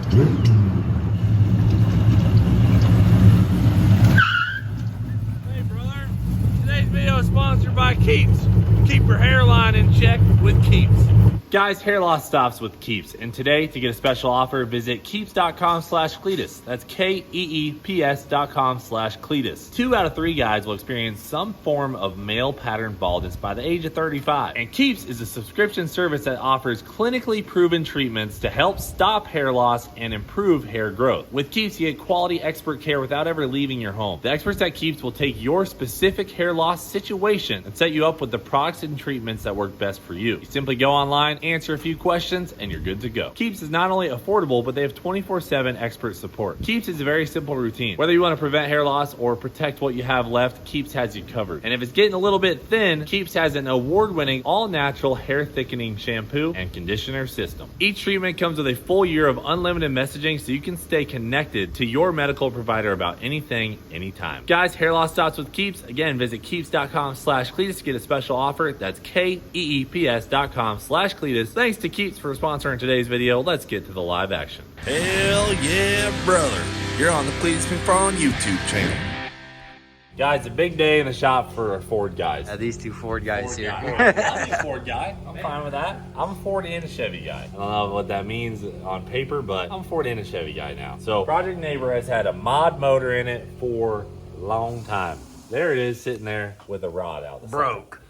Hey brother, today's video is sponsored by Keeps. Keep your hairline in check with Keeps. Guys, hair loss stops with Keeps, and today to get a special offer, visit keeps.com/Cleetus. That's KEEPS.com/Cleetus. 2 out of 3 guys will experience some form of male pattern baldness by the age of 35. And Keeps is a subscription service that offers clinically proven treatments to help stop hair loss and improve hair growth. With Keeps, you get quality expert care without ever leaving your home. The experts at Keeps will take your specific hair loss situation and set you up with the products and treatments that work best for you. You simply go online, answer a few questions, and you're good to go. Keeps is not only affordable, but they have 24/7 expert support. Keeps is a very simple routine. Whether you want to prevent hair loss or protect what you have left, Keeps has you covered. And if it's getting a little bit thin, Keeps has an award-winning all-natural hair thickening shampoo and conditioner system. Each treatment comes with a full year of unlimited messaging so you can stay connected to your medical provider about anything, anytime. Guys, hair loss stops with Keeps. Again, visit keeps.com/Cleetus to get a special offer. That's KEEPS.com/Cleetus. Thanks to Keeps for sponsoring today's video. Let's get to the live action. Hell yeah, brother. You're on the Cleetus McFarland YouTube channel. Guys, a big day in the shop for Ford guys. These two Ford guys here. I'm a Ford guy. I'm fine with that. I'm a Ford and a Chevy guy. I don't know what that means on paper, but I'm a Ford and a Chevy guy now. So Project Neighbor has had a mod motor in it for a long time. There it is, sitting there with a rod out the Broke.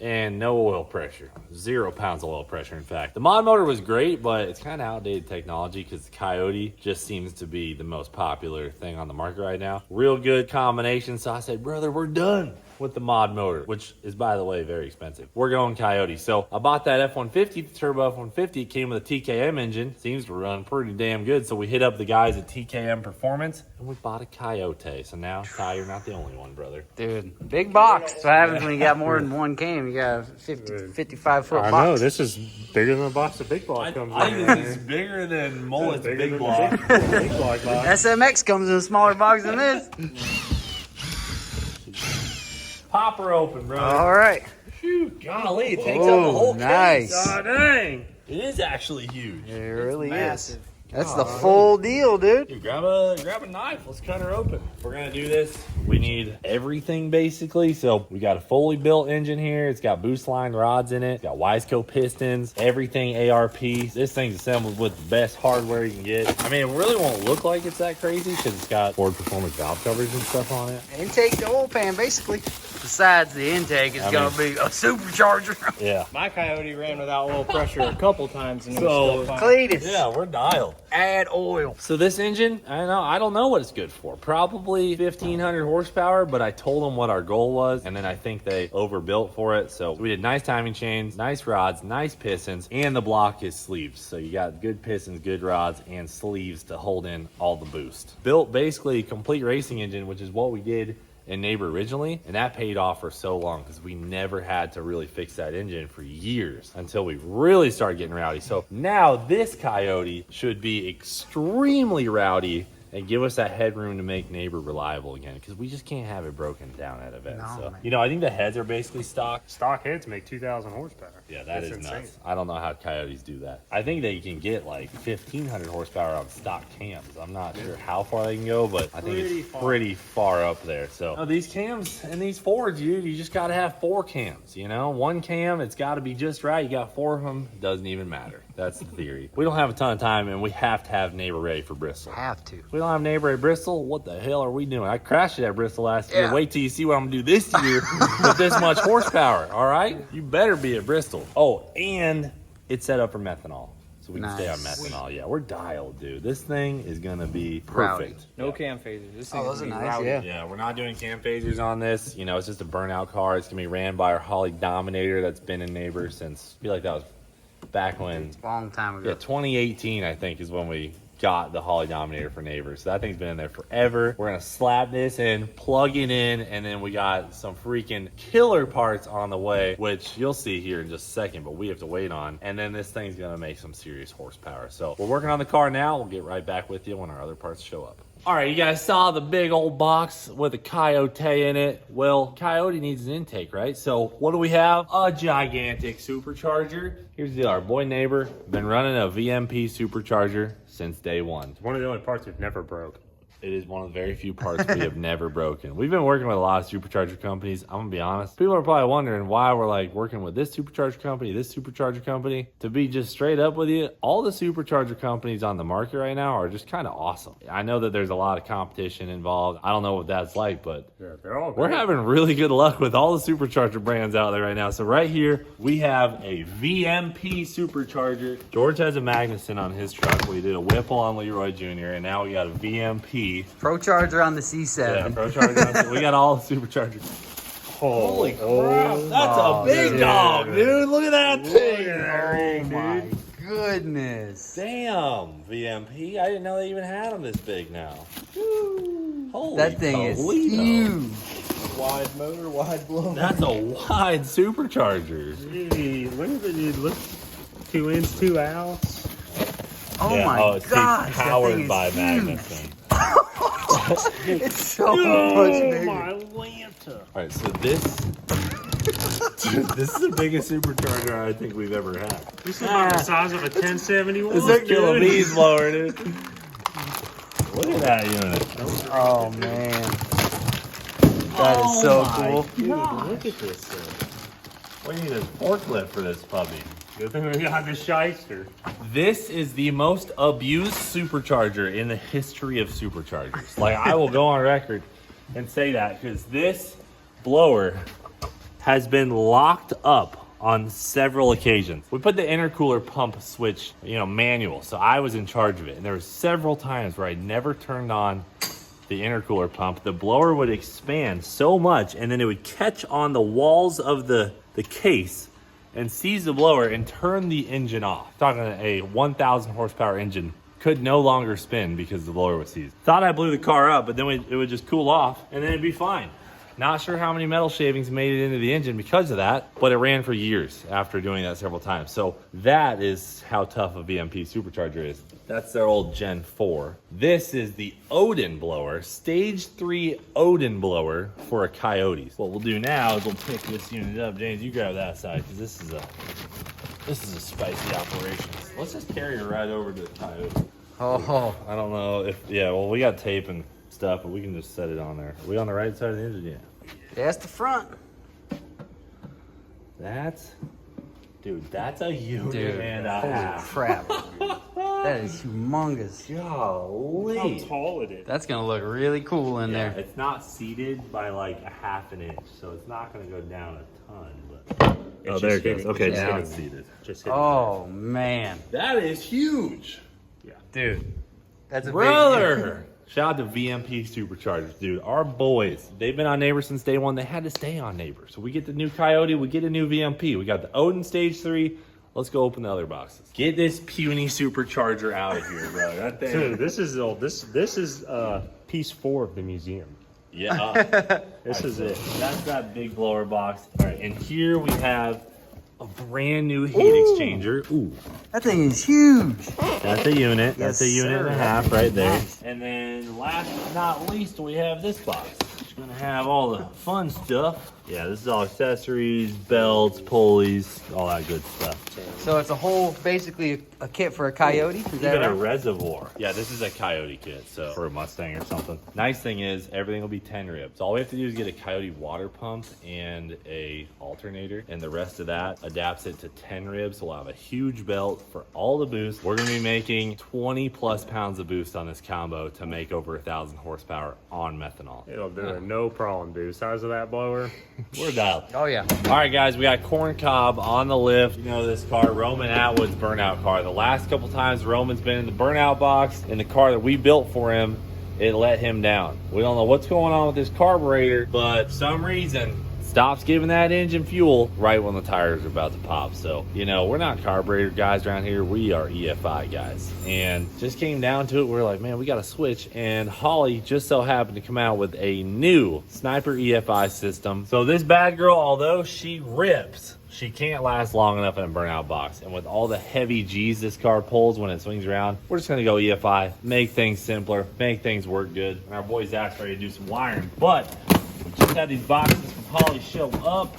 and no oil pressure. 0 pounds of oil pressure, in fact. The mod motor was great, but it's kind of outdated technology because the Coyote just seems to be the most popular thing on the market right now. Real good combination. So I said, brother, we're done with the mod motor, which is, by the way, very expensive. We're going Coyote. So I bought that F-150, the turbo F-150. It came with a TKM engine. Seems to run pretty damn good. So we hit up the guys at TKM Performance and we bought a Coyote. So now, Ty, you're not the only one, brother. Dude, big box. That's what happens when you got more than one cam. You got a 55-foot box. I know, this is bigger than the box of Big Block comes in. I think this is bigger than Mullet's Big Block. Big Block box. SMX comes in a smaller box than this. Pop her open, bro. All right. Shoot, golly, it takes up the whole nice. case. Oh, dang. It is actually huge. It really massive. is. That's the full deal, dude. Dude, grab a knife. Let's cut her open. If we're gonna do this, we need everything basically. So we got a fully built engine here. It's got boost line rods in it. It's got Wiseco pistons, everything ARP. This thing's assembled with the best hardware you can get. I mean, it really won't look like it's that crazy because it's got Ford Performance valve covers and stuff on it. Intake the oil pan, basically. Besides the intake, it's gonna be a supercharger. Yeah. My Coyote ran without oil pressure a couple times and it So, was still fine. Cleetus. Yeah, we're dialed. Add oil. So this engine, I don't know what it's good for. Probably 1,500 horsepower, but I told them what our goal was, and then I think they overbuilt for it. So we did nice timing chains, nice rods, nice pistons, and the block is sleeves. So you got good pistons, good rods, and sleeves to hold in all the boost. Built basically a complete racing engine, which is what we did in Neighbor originally, and that paid off for so long because we never had to really fix that engine for years until we really started getting rowdy. So now this Coyote should be extremely rowdy and give us that headroom to make Neighbor reliable again, because we just can't have it broken down at events. No, So, man. you know, I think the heads are basically stock. Stock heads make 2,000 horsepower. Yeah, that is That's nuts. insane. I don't know how Coyotes do that. I think they can get like 1,500 horsepower on stock cams. I'm not sure how far they can go, but I think it's pretty far up there. So these cams and these Fords, you just got to have 4 cams, you know? 1 cam, it's got to be just right. You got 4 of them, doesn't even matter. That's the theory. We don't have a ton of time, and we have to have Neighbor ready for Bristol. Have to. If we don't have Neighbor at Bristol, what the hell are we doing? I crashed it at Bristol last year. Yeah. Wait till you see what I'm gonna do this year with this much horsepower, all right? You better be at Bristol. Oh, and it's set up for methanol. So we can stay on Nice. methanol. Yeah, we're dialed, dude. This thing is gonna be Rowdy. perfect. No cam phasers. This thing those is are gonna be nice, rowdy. yeah. Yeah, we're not doing cam phasers on this. You know, it's just a burnout car. It's gonna be ran by our Holly Dominator that's been in Neighbor since, I feel like that was back when, A long time ago. yeah, 2018, I think, is when we got the Holly Dominator for Neighbor. So that thing's been in there forever. We're gonna slap this in, plug it in, and then we got some freaking killer parts on the way, which you'll see here in just a second, but we have to wait on. And then this thing's gonna make some serious horsepower. So we're working on the car now. We'll get right back with you when our other parts show up. All right, you guys saw the big old box with a Coyote in it. Well, Coyote needs an intake, right? So what do we have? A gigantic supercharger. Here's the deal. Our boy neighbor been running a VMP supercharger since day one. It's one of the only parts we've never broke. It is one of the very few parts we have never broken. We've been working with a lot of supercharger companies. I'm gonna be honest. People are probably wondering why we're like working with this supercharger company. To be just straight up with you, all the supercharger companies on the market right now are just kind of awesome. I know that there's a lot of competition involved. I don't know what that's like, but Yeah, they're all we're great. having really good luck with all the supercharger brands out there right now. So right here, we have a VMP supercharger. George has a Magnuson on his truck. We did a Whipple on Leroy Jr. And now we got a VMP. Pro Charger on the C7. Yeah, Pro Charger. We got all the superchargers. Holy crap, that's a big dude. dog, dude. Look at that thing. Oh my goodness. Damn, VMP. I didn't know they even had them this big now. Holy That thing is Toledo. huge. Wide motor, wide blower. That's a wide supercharger. Gee, look at the dude. Look, 2 ins, 2 outs. Oh Yeah, my it's gosh. that powered thing is by huge. Magnuson. It's so much bigger. Lanta. All right, so this is the biggest supercharger I think we've ever had. This is about the size of a 1071. This is killing bees blower, dude. Look at that unit. Oh man. That is so cool. Dude, look at this thing. We need a forklift for this puppy. Good thing we got the shyster. This is the most abused supercharger in the history of superchargers. Like, I will go on record and say that because this blower has been locked up on several occasions. We put the intercooler pump switch, manual, so I was in charge of it. And there were several times where I never turned on the intercooler pump. The blower would expand so much, and then it would catch on the walls of the case and seize the blower and turn the engine off. Talking a 1,000 horsepower engine could no longer spin because the blower was seized. Thought I blew the car up, but then it would just cool off and then it'd be fine. Not sure how many metal shavings made it into the engine because of that, but it ran for years after doing that several times. So that is how tough a VMP supercharger is. That's their old Gen 4. This is the Odin blower, stage 3 Odin blower for a Coyote. What we'll do now is we'll pick this unit up. James, you grab that side because this is a spicy operation. Let's just carry her right over to the Coyote. Oh, I don't know if, we got tape and stuff, but we can just set it on there. Are we on the right side of the engine? Yeah. that's the front. That's a unit Dude, and a holy half. crap. That is humongous. Golly. How tall it is. That's gonna look really cool in Yeah, there. it's not seated by like a half an inch, so it's not going to go down a ton. But Oh, there it goes. Okay, Yeah. it's seated. Just hit Oh man, That is huge, dude, that's a brother. Shout out to VMP Superchargers, dude. Our boys, they've been on Neighbor since day one. They had to stay on Neighbor. So we get the new Coyote, we get a new VMP. We got the Odin Stage 3. Let's go open the other boxes. Get this puny supercharger out of here, bro. That thing. Dude, this is piece 4 of the museum. Yeah. This is it. That's that big blower box. All right, and here we have a brand new heat exchanger. Ooh, That thing is huge. that's a unit. Yes, That's a unit and a sir. half right there. Nice. And then last but not least, we have this box. It's gonna have all the fun stuff. Yeah, this is all accessories, belts, pulleys, all that good stuff. So it's a whole, basically a kit for a Coyote. Is that Even a right? reservoir. Yeah, this is a Coyote kit, so for a Mustang or something. Nice thing is everything will be 10 ribs. All we have to do is get a Coyote water pump and a alternator, and the rest of that adapts it to 10 ribs. So we'll have a huge belt for all the boost. We're gonna be making 20 plus pounds of boost on this combo to make over 1,000 horsepower on methanol. It'll do a no problem, dude. Size of that blower. We're dialed. Oh yeah. All right, guys, we got Corn Cob on the lift. You know this car, Roman Atwood's burnout car. The last couple times Roman's been in the burnout box in the car that we built for him, it let him down. We don't know what's going on with this carburetor, but for some reason stops giving that engine fuel right when the tires are about to pop. So, we're not carburetor guys around here. We are EFI guys. And just came down to it. We're like, man, we got to switch. And Holly just so happened to come out with a new Sniper EFI system. So this bad girl, although she rips, She can't last long enough in a burnout box. And with all the heavy G's this car pulls when it swings around, we're just going to go EFI, make things simpler, make things work good. And our boy Zach's ready to do some wiring. But we just had these boxes from Holly show up.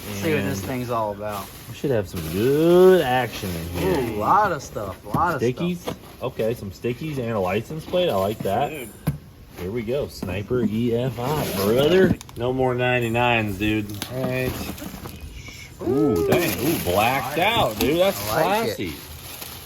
Let's see what this thing's all about. We should have some good action in here. Ooh, a lot of stuff. A lot of Stickies. stuff. Okay, some stickies and a license plate. I like that. Dude. Here we go. Sniper EFI, brother. No more 99s, dude. All right. Ooh, dang. Ooh, blacked out, dude. That's I like classy.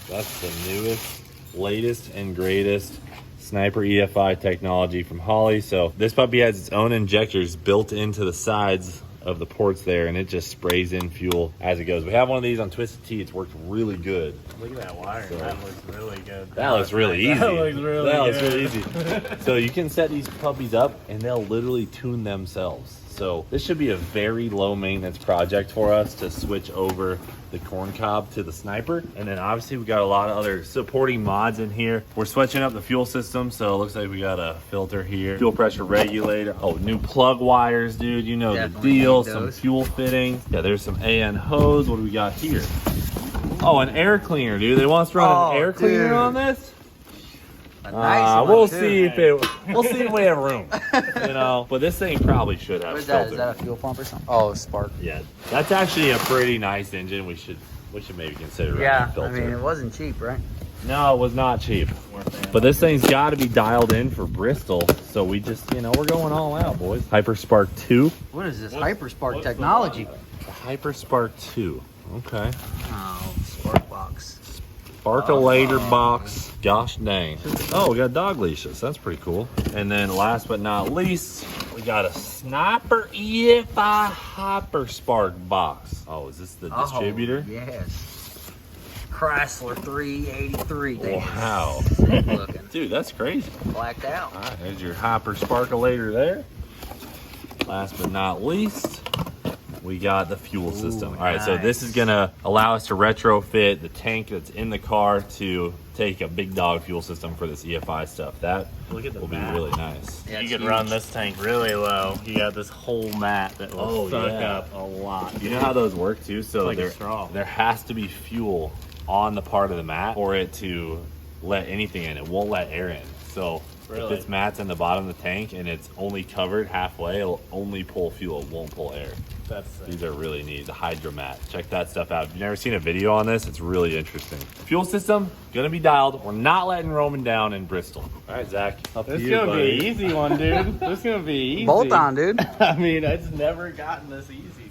That's the newest, latest, and greatest Sniper EFI technology from Holly. So this puppy has its own injectors built into the sides of the ports there, and it just sprays in fuel as it goes. We have one of these on Twisted Tea. It's worked really good. Look at that wire. So, that looks really good. That looks really easy. That looks really easy. So you can set these puppies up and they'll literally tune themselves. So this should be a very low maintenance project for us to switch over the corn cob to the Sniper. And then obviously we got a lot of other supporting mods in here. We're switching up the fuel system. So it looks like we got a filter here, fuel pressure regulator. Oh, new plug wires, dude. You know Definitely the deal. need Some those. fuel fittings. Yeah, there's some AN hose. What do we got here? Oh, an air cleaner, dude. They want us to run an air cleaner dude. on this? A nice one, We'll too. see if we have room. You know, but this thing probably should have What is filter. that? Is that a fuel pump or something? Oh, spark. Yeah, that's actually a pretty nice engine. We should maybe consider running Yeah, a filter. I mean, it wasn't cheap, right? No, it was not cheap. But this thing's got to be dialed in for Bristol. So we just, we're going all out, boys. HyperSpark 2. What is this HyperSpark technology? The HyperSpark 2. Okay. Oh, spark box. Sparkulator box. Gosh dang. Oh, we got dog leashes. That's pretty cool. And then last but not least, we got a Sniper EFI HyperSpark box. Oh, is this the distributor? Yes. Chrysler 383. Wow. Sick looking. Dude, that's crazy. Blacked out. All right, there's your Hyper Sparkulator there. Last but not least, we got the fuel system. All right, so this is gonna allow us to retrofit the tank that's in the car to take a big dog fuel system for this EFI stuff. That Look at the will be mat. really nice. Yeah, You it's could huge. run this tank really low. You got this whole mat that will Oh, suck yeah. up a lot. You know how those work too? So Like a straw. there has to be fuel on the part of the mat for it to let anything in. It won't let air in. So if Really? this mat's in the bottom of the tank and it's only covered halfway, it'll only pull fuel, it won't pull air. That's sick. These are really neat. The Hydro Mat. Check that stuff out. If you've never seen a video on this, it's really interesting. Fuel system, gonna be dialed. We're not letting Roman down in Bristol. All right, Zach, up to This is you, gonna buddy. be an easy one, dude. This is gonna be easy. Bolt on, dude. I mean, it's never gotten this easy.